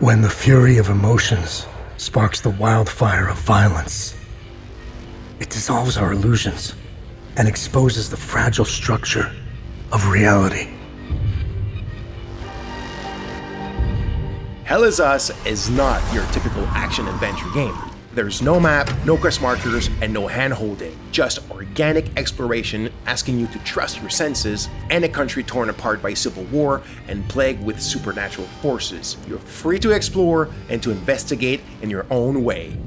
When the fury of emotions sparks the wildfire of violence, it dissolves our illusions and exposes the fragile structure of reality. Hell is Us is not your typical action-adventure game. There's no map, no quest markers, and no hand-holding. Just organic exploration asking you to trust your senses, and a country torn apart by civil war and plagued with supernatural forces. You're free to explore and to investigate in your own way.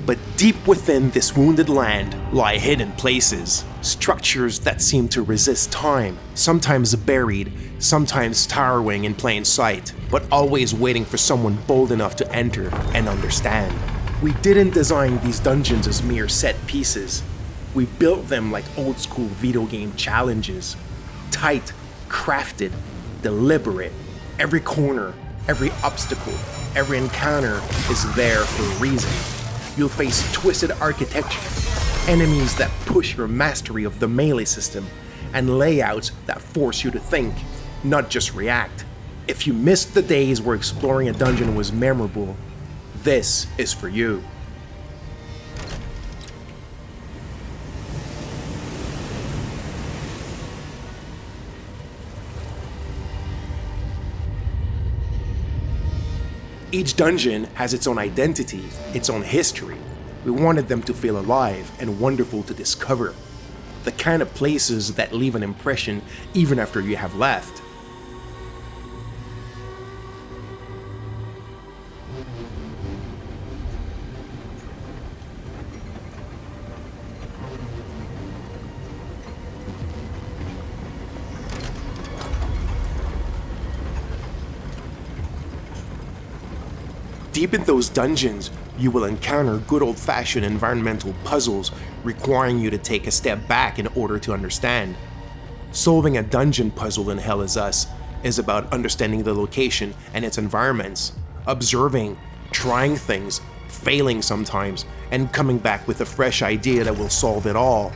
But deep within this wounded land lie hidden places, structures that seem to resist time, sometimes buried, sometimes towering in plain sight, but always waiting for someone bold enough to enter and understand. We didn't design these dungeons as mere set pieces. We built them like old-school video game challenges. Tight, crafted, deliberate. Every corner, every obstacle, every encounter is there for a reason. You'll face twisted architecture, enemies that push your mastery of the melee system, and layouts that force you to think, not just react. If you missed the days where exploring a dungeon was memorable, this is for you. Each dungeon has its own identity, its own history. We wanted them to feel alive and wonderful to discover. The kind of places that leave an impression even after you have left. Deep in those dungeons, you will encounter good old-fashioned environmental puzzles requiring you to take a step back in order to understand. Solving a dungeon puzzle in Hell is Us is about understanding the location and its environments, observing, trying things, failing sometimes, and coming back with a fresh idea that will solve it all.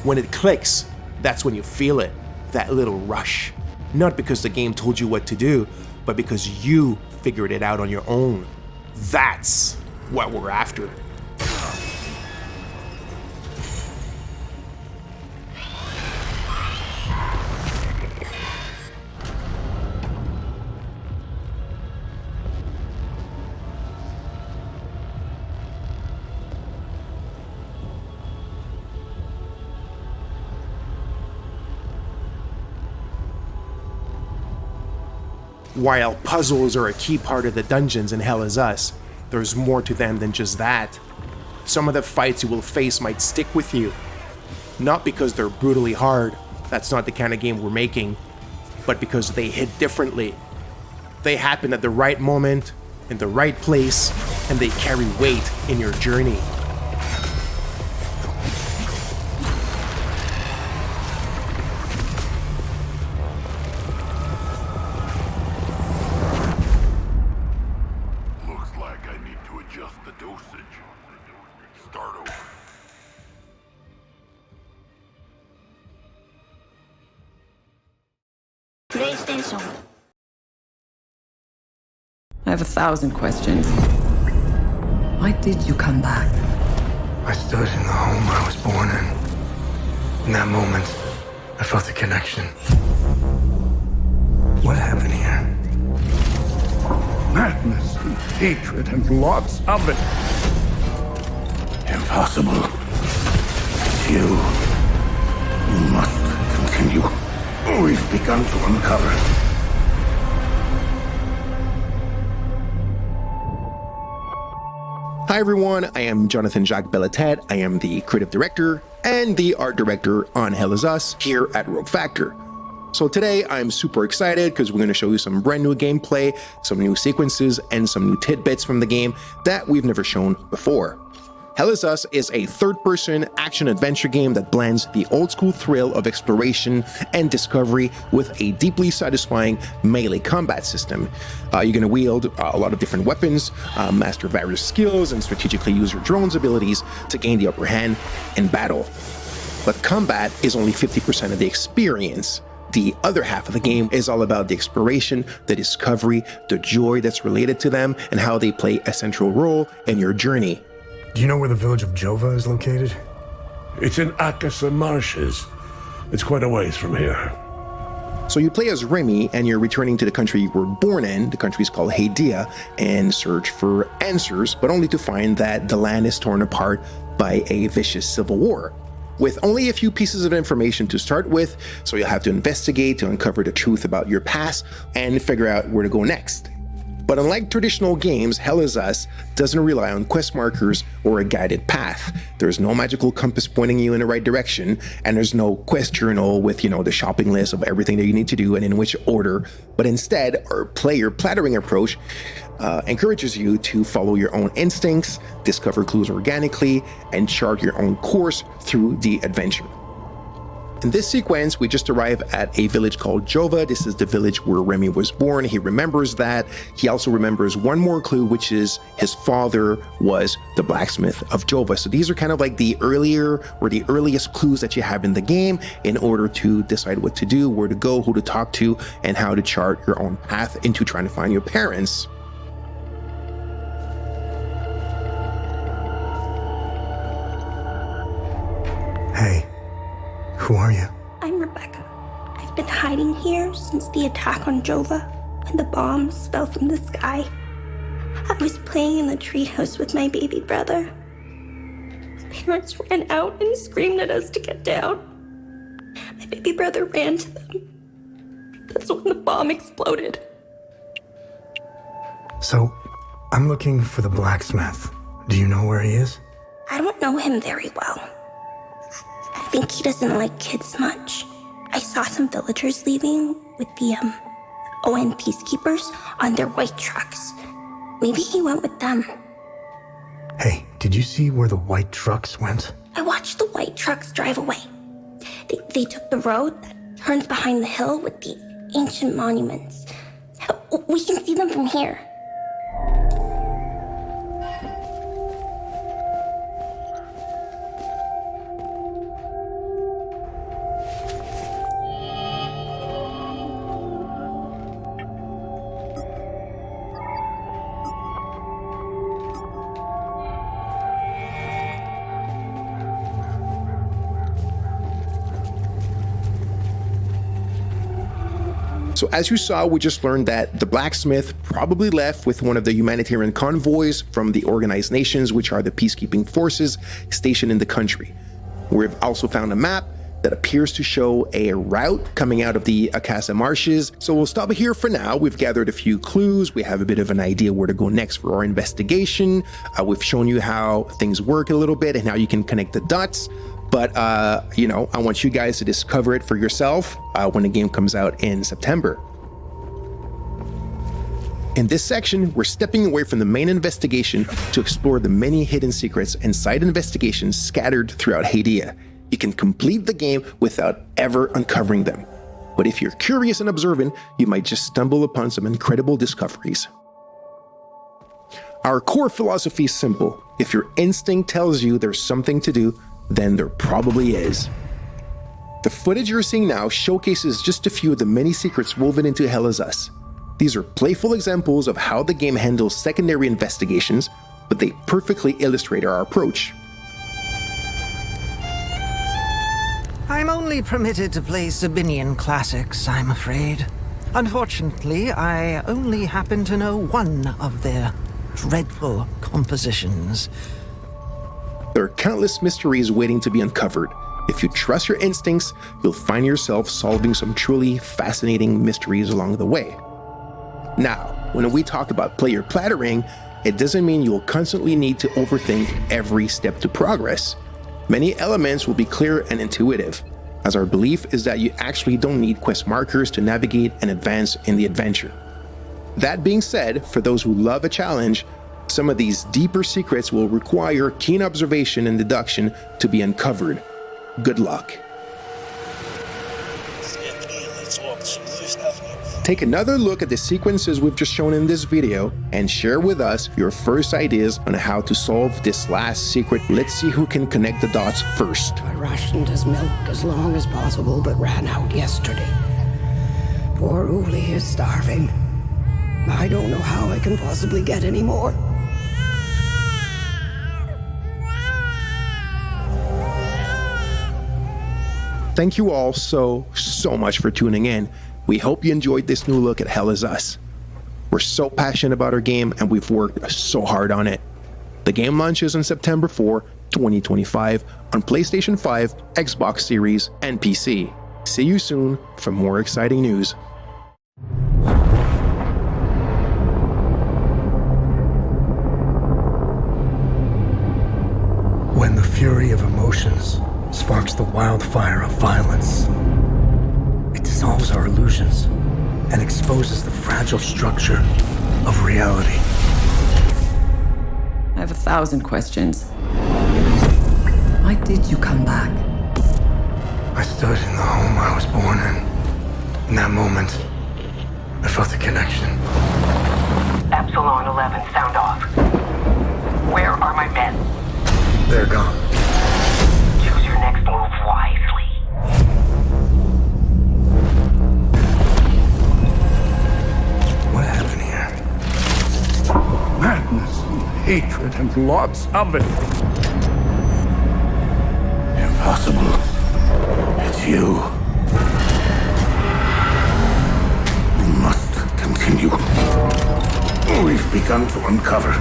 When it clicks, that's when you feel it, that little rush. Not because the game told you what to do, but because you figured it out on your own. That's what we're after. While puzzles are a key part of the dungeons in Hell is Us, there's more to them than just that. Some of the fights you will face might stick with you. Not because they're brutally hard, that's not the kind of game we're making, but because they hit differently. They happen at the right moment, in the right place, and they carry weight in your journey. I have 1,000 questions. Why did you come back? I stood in the home I was born in. In that moment, I felt a connection. What happened here? Madness and hatred and lots of it. Impossible. You must continue. We've begun to uncover. Hi everyone, I am Jonathan Jacques Bellatet. I am the creative director and the art director on Hell is Us here at Rogue Factor. So today I'm super excited because we're going to show you some brand new gameplay, some new sequences, and some new tidbits from the game that we've never shown before. Hell is Us is a third-person action-adventure game that blends the old-school thrill of exploration and discovery with a deeply satisfying melee combat system. You're going to wield a lot of different weapons, master various skills, and strategically use your drone's abilities to gain the upper hand in battle. But combat is only 50% of the experience. The other half of the game is all about the exploration, the discovery, the joy that's related to them, and how they play a central role in your journey. Do you know where the village of Jova is located? It's in Akasa Marshes. It's quite a ways from here. So you play as Remy, and you're returning to the country you were born in, the country's called Hadia, and search for answers, but only to find that the land is torn apart by a vicious civil war. With only a few pieces of information to start with, so you'll have to investigate to uncover the truth about your past and figure out where to go next. But unlike traditional games, Hell Is Us doesn't rely on quest markers or a guided path. There's no magical compass pointing you in the right direction, and there's no quest journal with, the shopping list of everything that you need to do and in which order. But instead, our player plattering approach encourages you to follow your own instincts, discover clues organically, and chart your own course through the adventure. In this sequence, we just arrive at a village called Jova. This is the village where Remy was born. He remembers that. He also remembers one more clue, which is his father was the blacksmith of Jova. So these are kind of like the earliest clues that you have in the game in order to decide what to do, where to go, who to talk to, and how to chart your own path into trying to find your parents. Hey, who are you? I'm Rebecca. I've been hiding here since the attack on Jova, when the bombs fell from the sky. I was playing in the treehouse with my baby brother. My parents ran out and screamed at us to get down. My baby brother ran to them. That's when the bomb exploded. So, I'm looking for the blacksmith. Do you know where he is? I don't know him very well. I think he doesn't like kids much. I saw some villagers leaving with the ON peacekeepers on their white trucks. Maybe he went with them. Hey, did you see where the white trucks went? I watched the white trucks drive away. They took the road that turns behind the hill with the ancient monuments. We can see them from here. So as you saw, we just learned that the blacksmith probably left with one of the humanitarian convoys from the organized nations, which are the peacekeeping forces stationed in the country. We've also found a map that appears to show a route coming out of the Akasa Marshes. So we'll stop here for now. We've gathered a few clues. We have a bit of an idea where to go next for our investigation. We've shown you how things work a little bit and how you can connect the dots. But, I want you guys to discover it for yourself when the game comes out in September. In this section, we're stepping away from the main investigation to explore the many hidden secrets and side investigations scattered throughout Hadia. You can complete the game without ever uncovering them. But if you're curious and observant, you might just stumble upon some incredible discoveries. Our core philosophy is simple. If your instinct tells you there's something to do, then there probably is. The footage you're seeing now showcases just a few of the many secrets woven into Hell Is Us. These are playful examples of how the game handles secondary investigations, but they perfectly illustrate our approach. I'm only permitted to play Sabinian classics, I'm afraid. Unfortunately, I only happen to know one of their dreadful compositions. There are countless mysteries waiting to be uncovered. If you trust your instincts, you'll find yourself solving some truly fascinating mysteries along the way. Now, when we talk about player plattering, it doesn't mean you'll constantly need to overthink every step to progress. Many elements will be clear and intuitive, as our belief is that you actually don't need quest markers to navigate and advance in the adventure. That being said, for those who love a challenge, some of these deeper secrets will require keen observation and deduction to be uncovered. Good luck. Take another look at the sequences we've just shown in this video and share with us your first ideas on how to solve this last secret. Let's see who can connect the dots first. I rationed his milk as long as possible, but ran out yesterday. Poor Uli is starving. I don't know how I can possibly get any more. Thank you all so much for tuning in. We hope you enjoyed this new look at Hell Is Us. We're so passionate about our game and we've worked so hard on it. The game launches on September 4, 2025 on PlayStation 5, Xbox Series, and PC. See you soon for more exciting news. When the fury of emotions sparks the wildfire of violence, it dissolves our illusions and exposes the fragile structure of reality. I have 1,000 questions. Why did you come back? I stood in the home I was born in. In that moment, I felt a connection. Epsilon 11, sound off. Where are my men? They're gone. Choose your next move wisely. What happened here? Madness and hatred and lots of it. Impossible. It's you. We must continue. We've begun to uncover.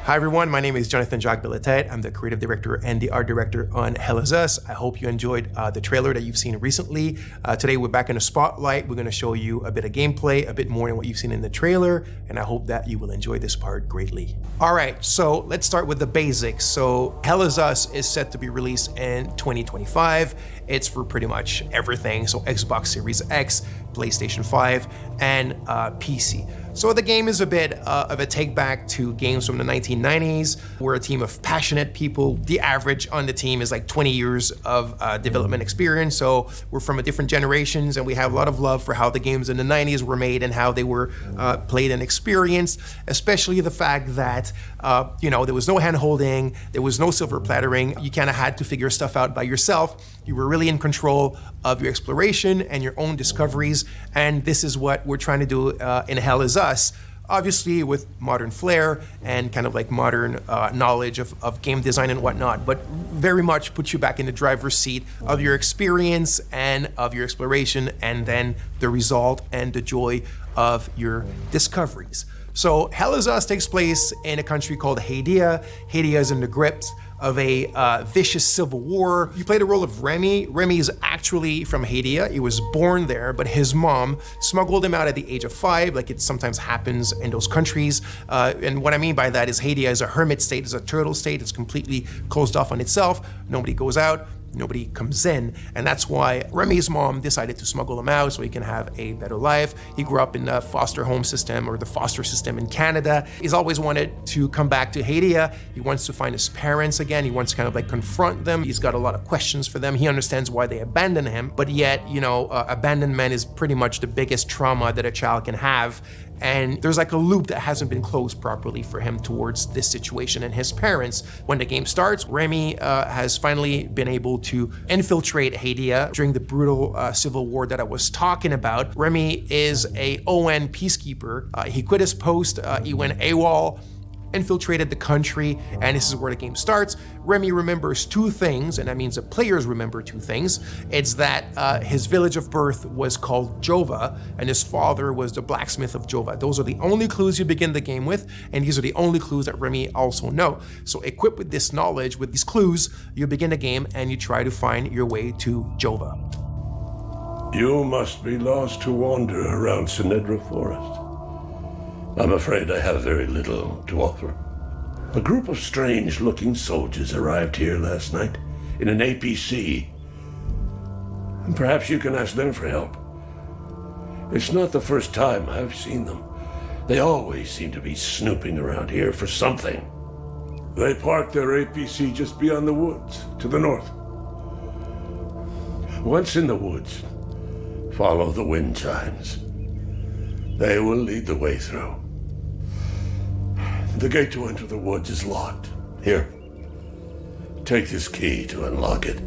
Hi everyone, my name is Jonathan Jacques Belatet. I'm the creative director and the art director on Hell Is Us. I hope you enjoyed the trailer that you've seen recently. Today we're back in the spotlight. We're going to show you a bit of gameplay, a bit more than what you've seen in the trailer, and I hope that you will enjoy this part greatly. All right, so let's start with the basics. So Hell Is Us is set to be released in 2025. It's for pretty much everything, so Xbox Series X, PlayStation 5, and PC. So the game is a bit of a take back to games from the 1990s. We're a team of passionate people. The average on the team is like 20 years of development experience. So we're from a different generations and we have a lot of love for how the games in the 90s were made and how they were played and experienced, especially the fact that, there was no hand holding, there was no silver plattering. You kind of had to figure stuff out by yourself. You were really in control of your exploration and your own discoveries. And this is what we're trying to do in Hell Is Us, obviously with modern flair and kind of like modern knowledge of game design and whatnot, but very much put you back in the driver's seat of your experience and of your exploration, and then the result and the joy of your discoveries. So Hell Is Us takes place in a country called Hadia. Hadia is in the grips of a vicious civil war. You play the role of Remy. Remy is actually from Hadia. He was born there, but his mom smuggled him out at the age of 5, like it sometimes happens in those countries. And what I mean by that is Hadia is a hermit state, is a turtle state. It's completely closed off on itself. Nobody goes out. Nobody comes in, and that's why Remy's mom decided to smuggle him out so he can have a better life. He grew up in the foster home system or the foster system in Canada. He's always wanted to come back to Hadia. He wants to find his parents again. He wants to kind of like confront them. He's got a lot of questions for them. He understands why they abandoned him, but yet, abandonment is pretty much the biggest trauma that a child can have. And there's like a loop that hasn't been closed properly for him towards this situation and his parents. When the game starts, Remy has finally been able to infiltrate Hadia during the brutal civil war that I was talking about. Remy is a ON peacekeeper. He quit his post, he went AWOL, infiltrated the country, and this is where the game starts. Remy remembers 2 things, and that means the players remember 2 things. It's that his village of birth was called Jova, and his father was the blacksmith of Jova. Those are the only clues you begin the game with, and these are the only clues that Remy also know. So equipped with this knowledge, with these clues, you begin the game and you try to find your way to Jova. You must be lost to wander around Sinedra Forest. I'm afraid I have very little to offer. A group of strange-looking soldiers arrived here last night in an APC. And perhaps you can ask them for help. It's not the first time I've seen them. They always seem to be snooping around here for something. They parked their APC just beyond the woods, to the north. Once in the woods, follow the wind chimes. They will lead the way through. The gate to enter the woods is locked. Here, take this key to unlock it.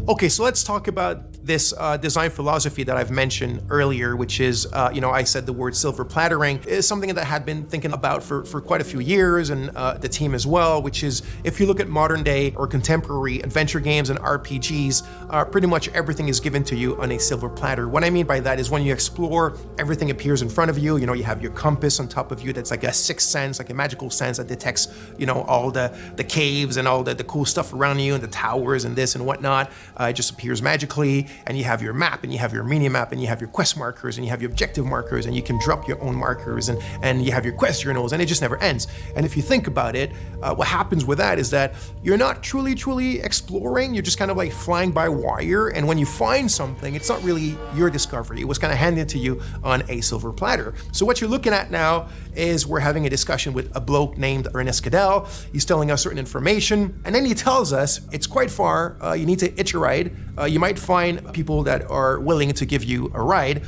Okay, so let's talk about this design philosophy that I've mentioned earlier, which is, I said the word silver plattering is something that I had been thinking about for quite a few years, and the team as well, which is, if you look at modern day or contemporary adventure games and RPGs, pretty much everything is given to you on a silver platter. What I mean by that is when you explore, everything appears in front of you. You know, you have your compass on top of you that's like a sixth sense, like a magical sense that detects, all the caves and all the cool stuff around you and the towers and this and whatnot. It just appears magically. And you have your map, and you have your mini map, and you have your quest markers, and you have your objective markers, and you can drop your own markers, and you have your quest journals, and it just never ends. And if you think about it, what happens with that is that you're not truly exploring. You're just kind of like flying by wire, and when you find something, it's not really your discovery. It was kind of handed to you on a silver platter. So what you're looking at now is we're having a discussion with a bloke named Ernest Cadell. He's telling us certain information, and then he tells us it's quite far. You need to hitch a ride. You might find people that are willing to give you a ride.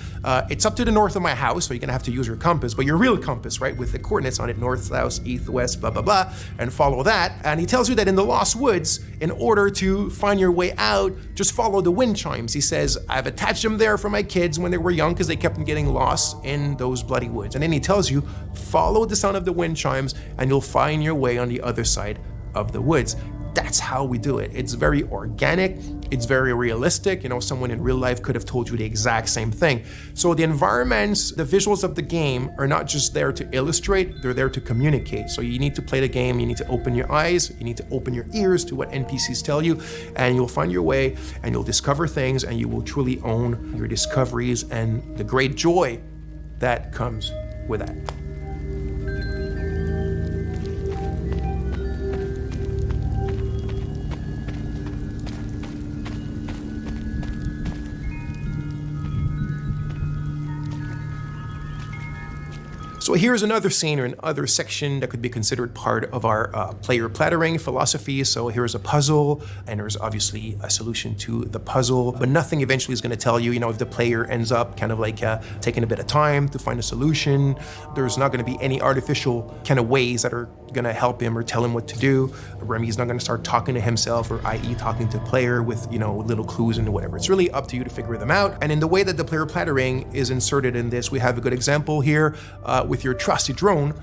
It's up to the north of my house, so you're gonna have to use your compass, but your real compass, right, with the coordinates on it, north, south, east, west, blah, blah, blah, and follow that. And he tells you that in the Lost Woods, in order to find your way out, just follow the wind chimes. He says, I've attached them there for my kids when they were young because they kept on getting lost in those bloody woods. And then he tells you, follow the sound of the wind chimes and you'll find your way on the other side of the woods. That's how we do it. It's very organic. It's very realistic. Someone in real life could have told you the exact same thing. So the environments, the visuals of the game are not just there to illustrate, they're there to communicate. So you need to play the game, you need to open your eyes, you need to open your ears to what NPCs tell you, and you'll find your way, and you'll discover things, and you will truly own your discoveries and the great joy that comes with that. So here's another scene or another section that could be considered part of our player plattering philosophy. So here's a puzzle, and there's obviously a solution to the puzzle, but nothing eventually is going to tell you, if the player ends up kind of like taking a bit of time to find a solution. There's not going to be any artificial kind of ways that are going to help him or tell him what to do. Remy's not going to start talking to himself, or i.e. talking to the player with, little clues into whatever. It's really up to you to figure them out. And in the way that the player plattering is inserted in this, we have a good example here with your trusty drone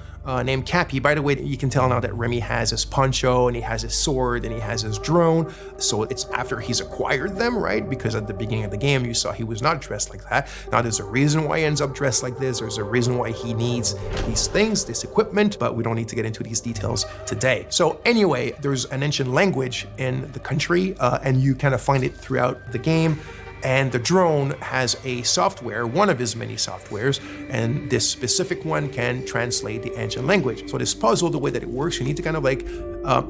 named Cappy. By the way, you can tell now that Remy has his poncho and he has his sword and he has his drone. So it's after he's acquired them, right? Because at the beginning of the game, you saw he was not dressed like that. Now there's a reason why he ends up dressed like this. There's a reason why he needs these things, this equipment, but we don't need to get into these details today. So anyway, there's an ancient language in the country and you kind of find it throughout the game. And the drone has a software, one of his many softwares, and this specific one can translate the ancient language. So this puzzle, the way that it works, you need to kind of like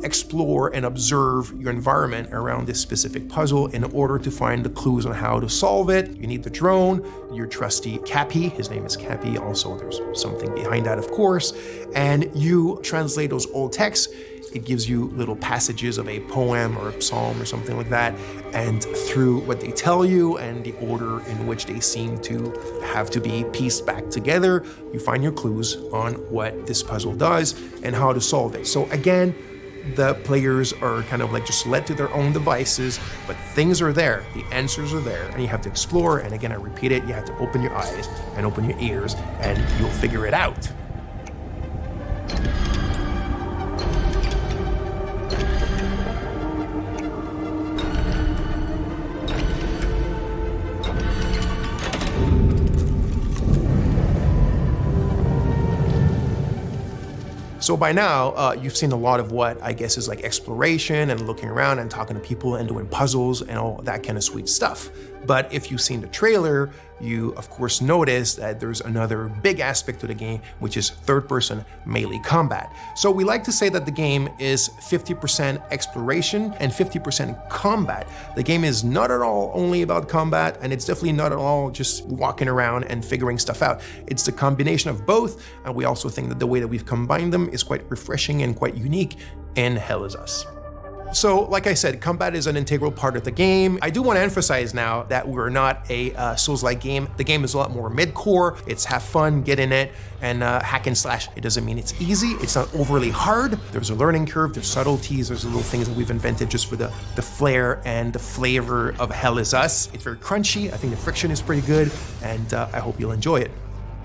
explore and observe your environment around this specific puzzle in order to find the clues on how to solve it. You need the drone, your trusty Cappy, his name is Cappy, also there's something behind that, of course, and you translate those old texts. It gives you little passages of a poem or a psalm or something like that. And through what they tell you and the order in which they seem to have to be pieced back together, you find your clues on what this puzzle does and how to solve it. So again, the players are kind of like just led to their own devices, but things are there, the answers are there, and you have to explore. And again, I repeat it, you have to open your eyes and open your ears and you'll figure it out. So by now, you've seen a lot of what I guess is like exploration and looking around and talking to people and doing puzzles and all that kind of sweet stuff. But if you've seen the trailer, you of course notice that there's another big aspect to the game, which is third-person melee combat. So we like to say that the game is 50% exploration and 50% combat. The game is not at all only about combat, and it's definitely not at all just walking around and figuring stuff out. It's the combination of both, and we also think that the way that we've combined them is quite refreshing and quite unique in Hell Is Us. So, like I said, combat is an integral part of the game. I do want to emphasize now that we're not a Souls-like game. The game is a lot more mid-core. It's have fun, get in it, and hack and slash. It doesn't mean it's easy. It's not overly hard. There's a learning curve. There's subtleties. There's little things that we've invented just for the flair and the flavor of Hell Is Us. It's very crunchy. I think the friction is pretty good, and I hope you'll enjoy it.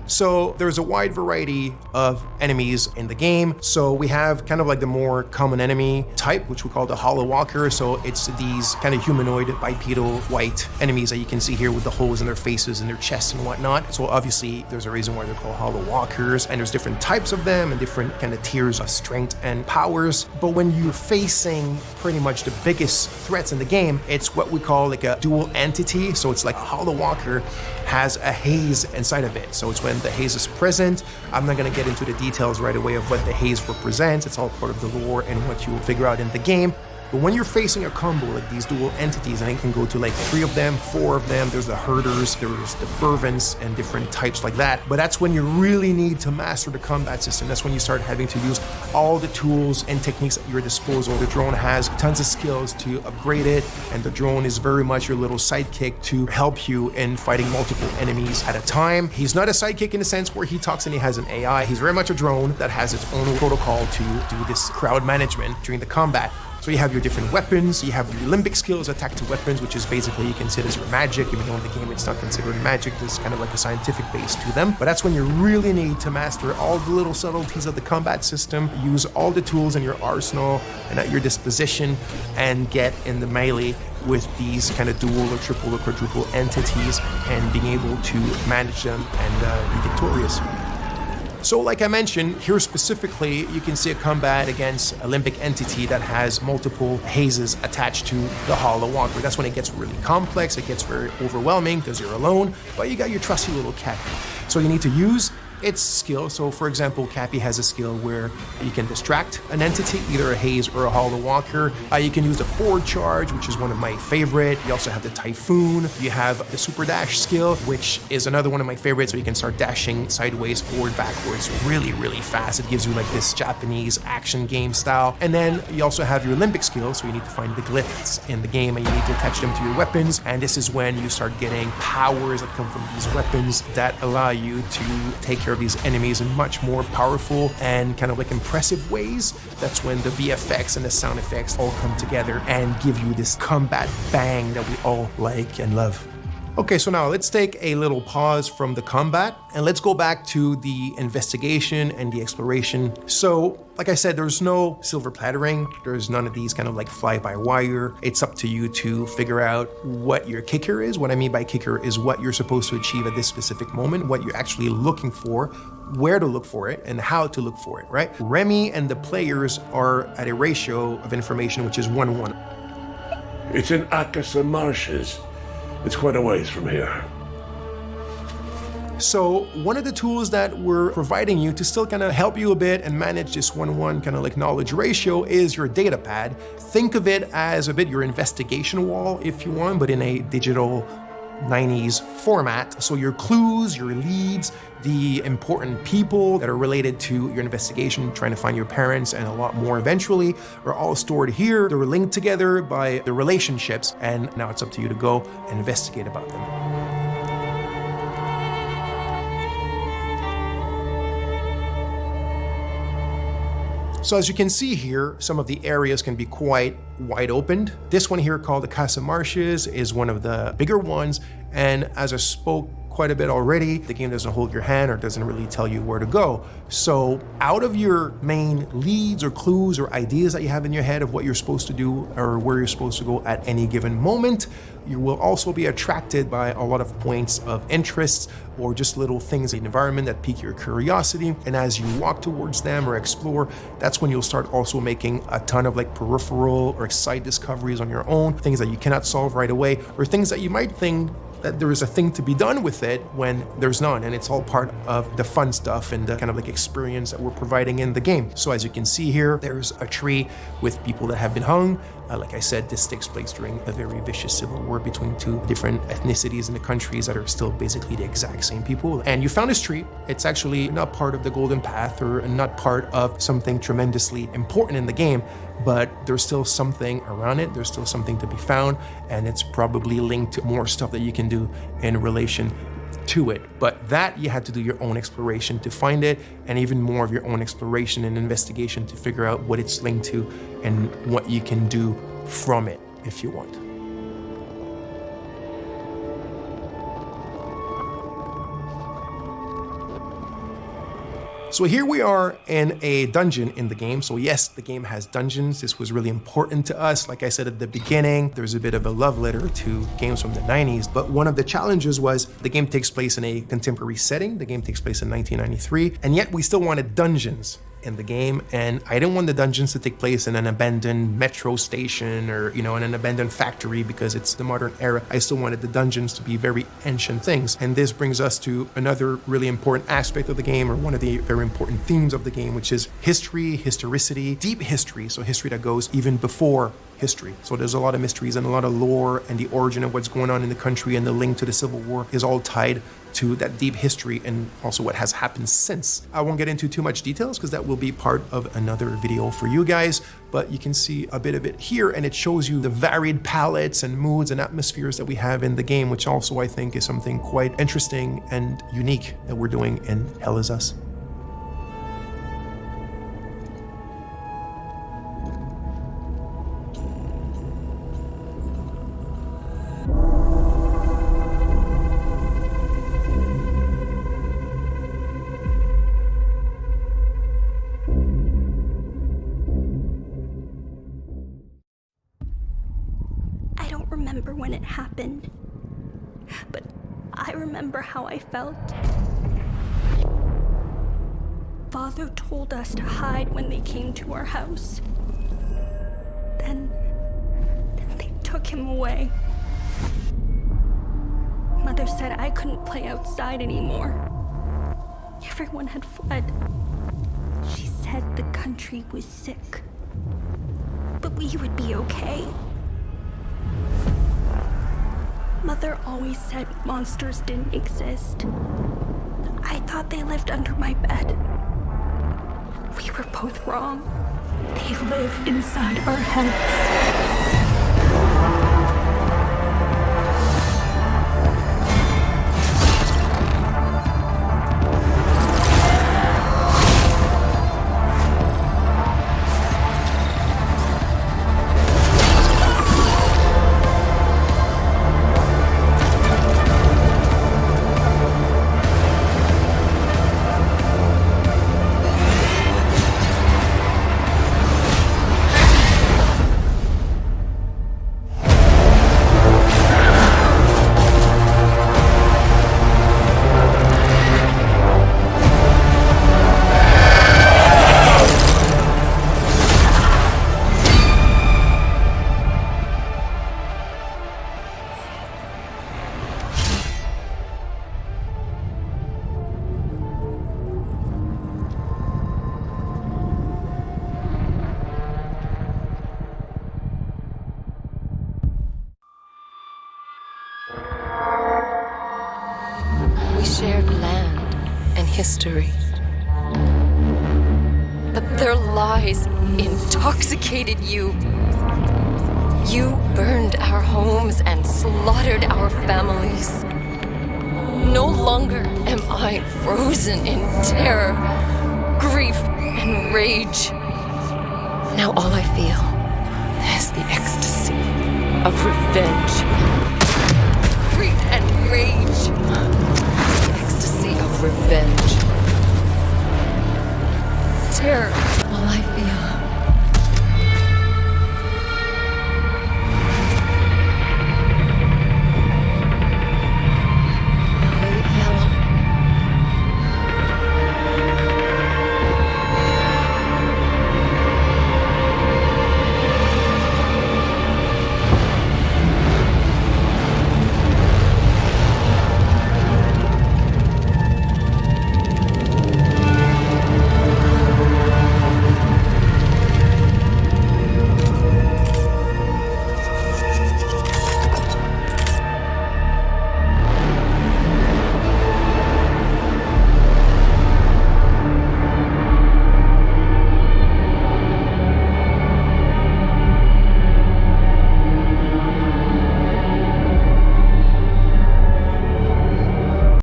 So there's a wide variety of enemies in the game. So we have kind of like the more common enemy type, which we call the Hollow Walker. So it's these kind of humanoid, bipedal, white enemies that you can see here with the holes in their faces and their chests and whatnot. So obviously there's a reason why they're called Hollow Walkers, and there's different types of them and different kind of tiers of strength and powers. But when you're facing pretty much the biggest threats in the game, it's what we call like a dual entity. So it's like a Hollow Walker has a haze inside of it. So it's when the haze is present. I'm not going to get into the details right away of what the haze represents. It's all part of the lore and what you will figure out in the game. But when you're facing a combo like these dual entities, and it can go to like 3 of them, 4 of them, there's the herders, there's the fervents, and different types like that. But that's when you really need to master the combat system. That's when you start having to use all the tools and techniques at your disposal. The drone has tons of skills to upgrade it, and the drone is very much your little sidekick to help you in fighting multiple enemies at a time. He's not a sidekick in the sense where he talks and he has an AI. He's very much a drone that has its own protocol to do this crowd management during the combat. So you have your different weapons, you have your limbic skills, attack to weapons, which is basically you consider as your magic, even though in the game it's not considered magic, there's kind of like a scientific base to them. But that's when you really need to master all the little subtleties of the combat system, use all the tools in your arsenal and at your disposition, and get in the melee with these kind of dual or triple or quadruple entities and being able to manage them and be victorious. So like I mentioned, here specifically, you can see a combat against a limbic entity that has multiple hazes attached to the Hollow Walker. That's when it gets really complex, it gets very overwhelming because you're alone, but you got your trusty little Cappy. So you need to use its skill. So for example, Cappy has a skill where you can distract an entity, either a haze or a Hollow Walker. You can use the forward charge, which is one of my favorite. You also have the Typhoon. You have the super dash skill, which is another one of my favorites. So you can start dashing sideways, forward, backwards, really, really fast. It gives you like this Japanese action game style. And then you also have your limbic skill. So you need to find the glyphs in the game and you need to attach them to your weapons. And this is when you start getting powers that come from these weapons that allow you to take care of these enemies in much more powerful and kind of like impressive ways. That's when the VFX and the sound effects all come together and give you this combat bang that we all like and love. Okay, so now let's take a little pause from the combat and let's go back to the investigation and the exploration. So, like I said, there's no silver plattering. There's none of these kind of like fly-by-wire. It's up to you to figure out what your kicker is. What I mean by kicker is what you're supposed to achieve at this specific moment, what you're actually looking for, where to look for it, and how to look for it, right? Remy and the players are at a ratio of information which is 1-1. It's in Akasa Marshes. It's quite a ways from here. So one of the tools that we're providing you to still kind of help you a bit and manage this 1-1 kind of like knowledge ratio is your data pad. Think of it as a bit your investigation wall if you want, but in a digital 90s format. So your clues, your leads, the important people that are related to your investigation, trying to find your parents and a lot more eventually, are all stored here. They're linked together by the relationships, and now it's up to you to go and investigate about them. So as you can see here, some of the areas can be quite wide opened. This one here called the Casa Marshes is one of the bigger ones, and as I spoke quite a bit already. The game doesn't hold your hand or doesn't really tell you where to go. So out of your main leads or clues or ideas that you have in your head of what you're supposed to do or where you're supposed to go at any given moment, you will also be attracted by a lot of points of interest or just little things in the environment that pique your curiosity. And as you walk towards them or explore, that's when you'll start also making a ton of like peripheral or side discoveries on your own, things that you cannot solve right away, or things that you might think that there is a thing to be done with it when there's none, and it's all part of the fun stuff and the kind of like experience that we're providing in the game. So as you can see here, there's a tree with people that have been hung. Like I said, this takes place during a very vicious civil war between two different ethnicities in the countries that are still basically the exact same people. And you found this tree. It's actually not part of the Golden Path or not part of something tremendously important in the game, but there's still something around it. There's still something to be found, and it's probably linked to more stuff that you can do in relation to it. But that you had to do your own exploration to find it, and even more of your own exploration and investigation to figure out what it's linked to and what you can do from it if you want. So here we are in a dungeon in the game. So yes, the game has dungeons. This was really important to us. Like I said at the beginning, there's a bit of a love letter to games from the 90s, but one of the challenges was the game takes place in a contemporary setting. The game takes place in 1993, and yet we still wanted dungeons in the game, and I didn't want the dungeons to take place in an abandoned metro station or, you know, in an abandoned factory because it's the modern era. I still wanted the dungeons to be very ancient things, and this brings us to another really important aspect of the game, or one of the very important themes of the game, which is history, historicity, deep history, so history that goes even before history. So there's a lot of mysteries and a lot of lore, and the origin of what's going on in the country and the link to the Civil War is all tied to that deep history and also what has happened since. I won't get into too much details because that will be part of another video for you guys, but you can see a bit of it here, and it shows you the varied palettes and moods and atmospheres that we have in the game, which also I think is something quite interesting and unique that we're doing in Hell Is Us. Remember when it happened, but I remember how I felt. Father told us to hide when they came to our house. Then they took him away. Mother said I couldn't play outside anymore. Everyone had fled. She said the country was sick, but we would be okay. Mother always said monsters didn't exist. I thought they lived under my bed. We were both wrong. They live inside our heads. We shared land and history. But their lies intoxicated you. You burned our homes and slaughtered our families. No longer am I frozen in terror, grief, and rage. Now all I feel is the ecstasy of revenge. Grief and rage. revenge. Terror